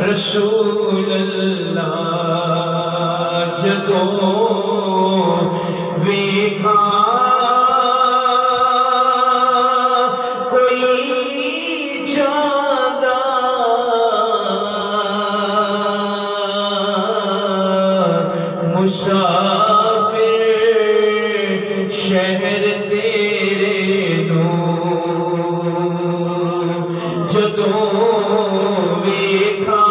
رسول اللہ جدوں ویکھا کوئی جادا مسافر شہر تیرے نوں جدوں ویکھا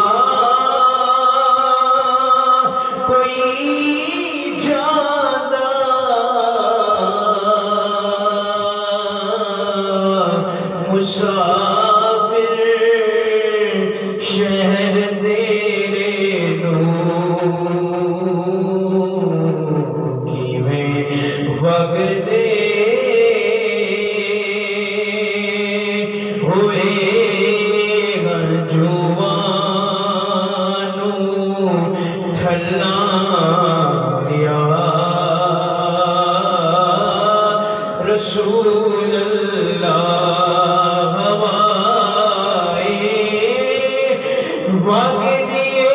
کوئی جادا مسافر شہر تیرے نوں کیویں وگدے ہوئے رسول اللہ ہوائے وگ دیے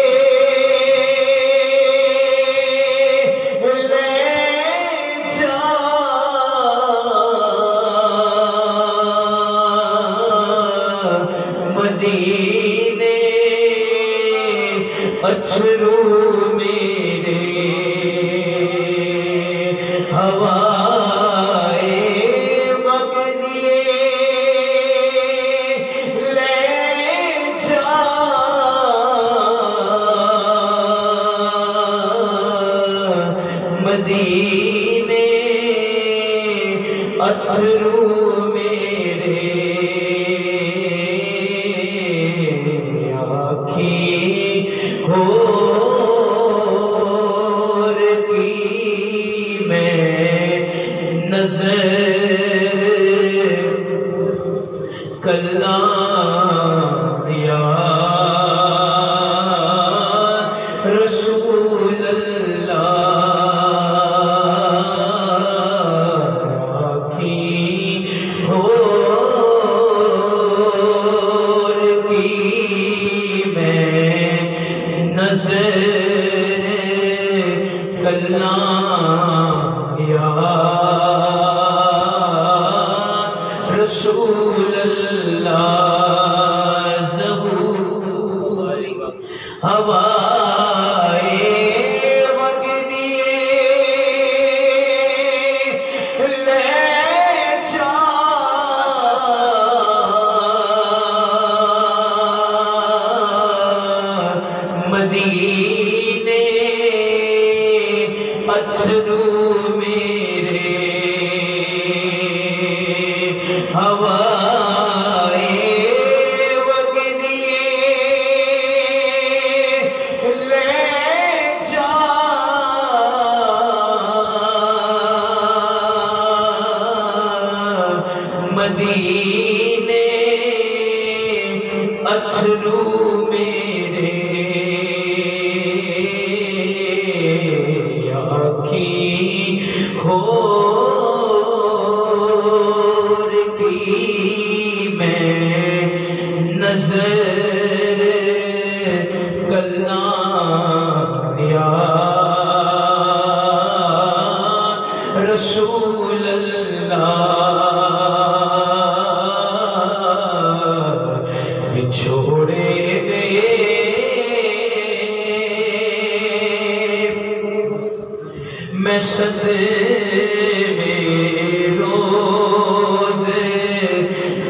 لے جا مدینے اچھلو میرے ہوائے وگ دیے لے جا مدینے اچھلو میرے آنکھیں ہور کی میں نظر کلام یا رسول اللہ آنکھیں ہور کی میں نظر کلام یا رسول اللہ ظہور ہوائے وگ دیے لے جا مدینے اچھلو میرے ہوائے وگ دیے لے جا مدینے اچھلو میرے آنکھیں ہور کی میں نظر کلام یا رسول اللہ بچھوڑے گئے میں صدمے روز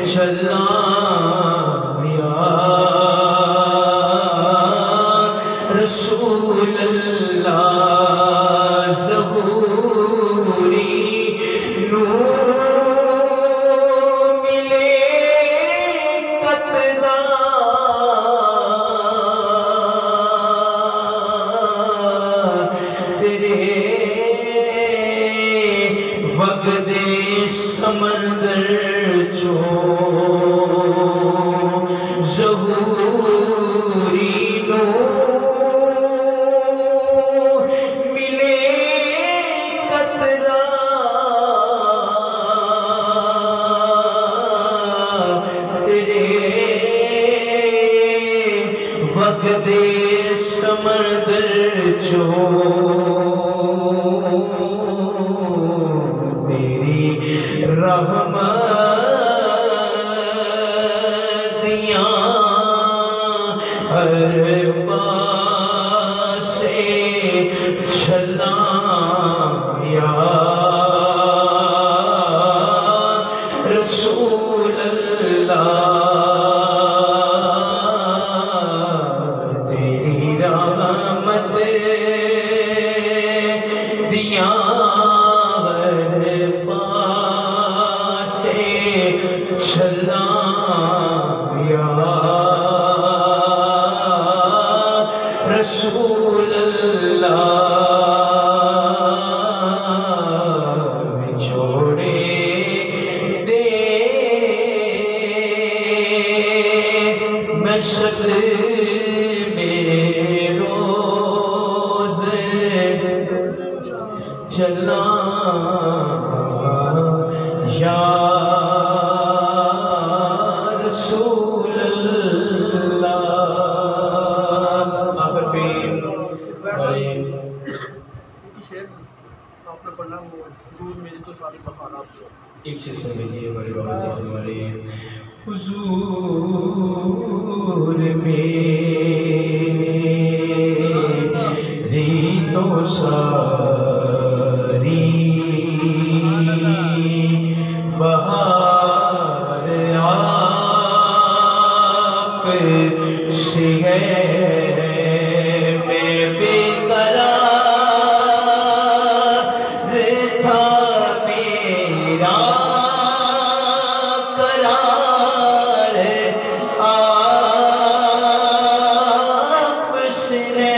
چلا یا رسول اللہ تیرے وقت سمندر چو ظہوری نو ملے قطرہ تیرے وقت سمندر چو تیری رحمتیاں ہر پاسے چھلائیں یا رسول اللہ دیاں ہر پاسے چھلائیں یا رسول اللہ چھوڑے دے مشق چلا یا رسول اللہ آخر پہ شعر آپ نے پڑھنا وہ حضور میری تو ساری بہارات ایک چیز سن لیجیے ہمارے بابا جی ہمارے حضور میری تو ساری بہار آپ سے ہے میں بے قرار تھا میرا قرار آپ سے ہے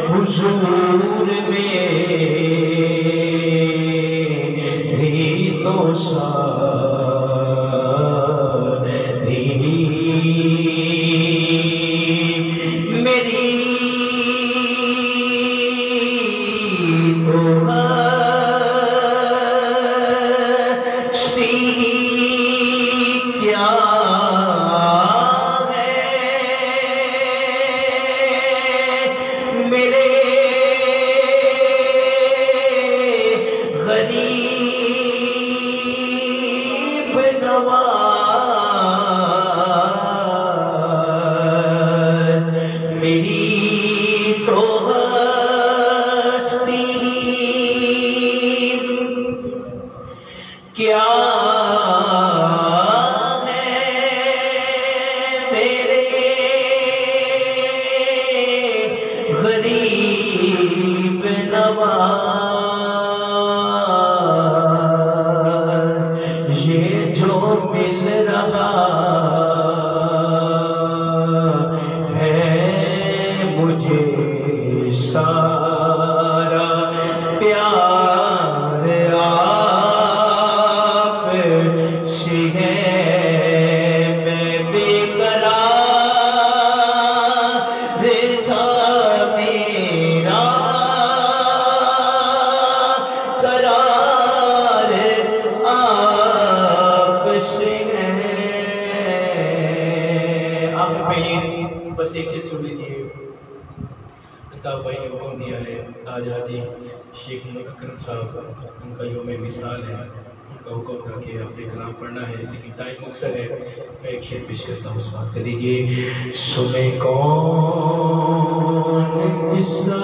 حضور میری تو ساری میری تو ہستی کیا ہے میرے غریب نواز میری تو ہستی کیا ہے میرے غریب نواز یہ جو مل رہا ہے مجھے سارا پیار آپ سے ہے میں بے قرار تھا میرا قرار آپ سے ہے آخر پہ بس ایک چیز سن لیجیے الطاف بھائی نے حکم دیا ہے آج حاجی شیخ محمد اکرم صاحب ان کا یوم مثال ہے ان کا حکم تھا کہ اپنے کلام پڑھنا ہے لیکن ٹائم مقصر ہے میں ایک شعر پیش کرتا ہوں اس بات کر دیجیے سنے کون قصہ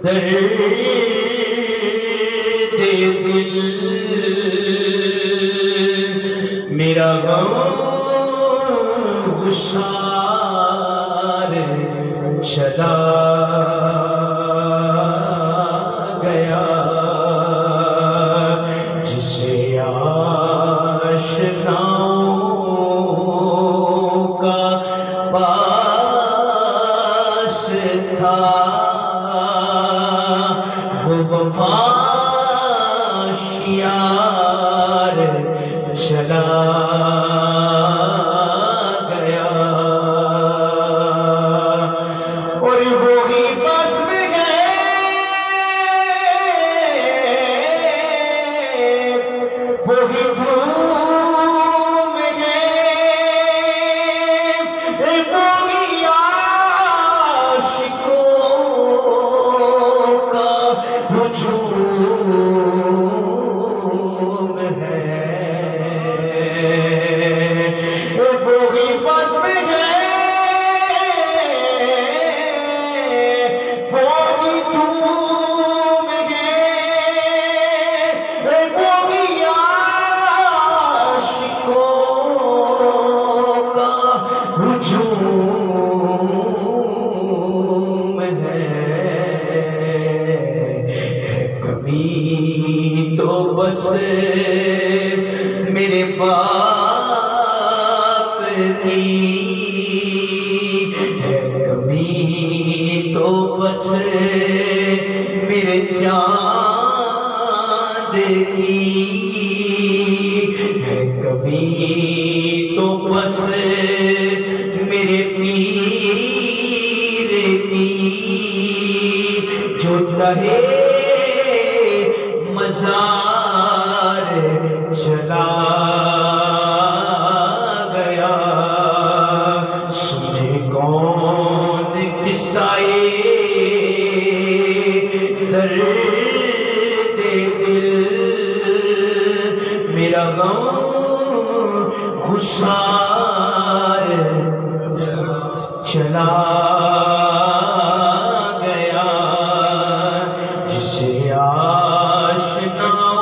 درد دل میرا غم گسار چلا گیا جسے آشناؤں ہوشیار چلا گیا اور وہی بس میں ہے وہی دھوم ہے وہی عاشقوں کا ہجوم ہے وہی بس میں ہے وہی دھوم ہے وہی عاشقوں کا ہجوم ہے کبھی تو بس میرے باپ کی ہے کبھی تو بس میرے چاند کی ہے کبھی تو بس میرے پیر کی جو رہے مزار چلا گیا سنے کون قصائے درد دل میرا غم گسار چلا گیا جسے آشنا